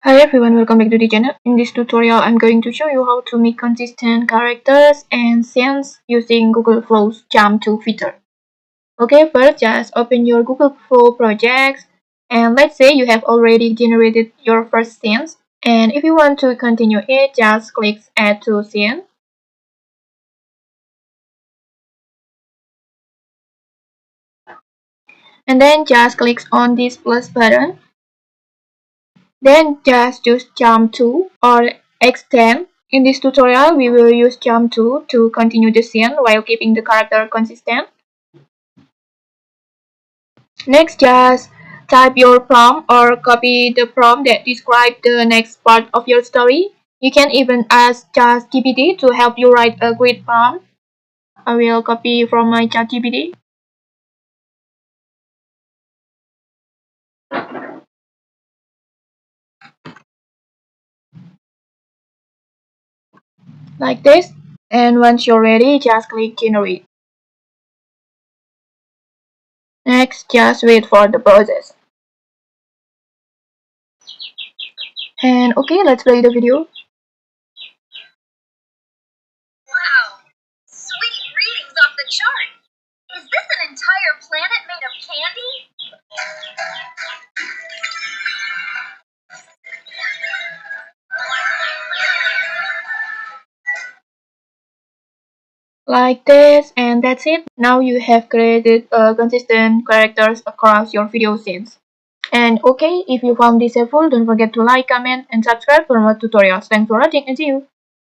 Hi everyone, welcome back to the channel. In this tutorial, I'm going to show you how to make consistent characters and scenes using Google Flow's Jump to feature. Okay, first just open your Google Flow projects and let's say you have already generated your first scenes. And if you want to continue it, just click Add to Scene. And then just click on this plus button. Then just choose Jump to or Extend. In this tutorial, we will use Jump to continue the scene while keeping the character consistent. Next, just type your prompt or copy the prompt that describes the next part of your story. You can even ask ChatGPT to help you write a great prompt. I will copy from my ChatGPT. Like this. And once you're ready, just click generate. Next, just wait for the process. And okay, let's play the video. Wow, sweet readings off the chart. Is this an entire planet made of candy? Like this, and that's it. Now you have created consistent characters across your video scenes. And okay, if you found this helpful, don't forget to like, comment, and subscribe for more tutorials. Thanks for watching and see you.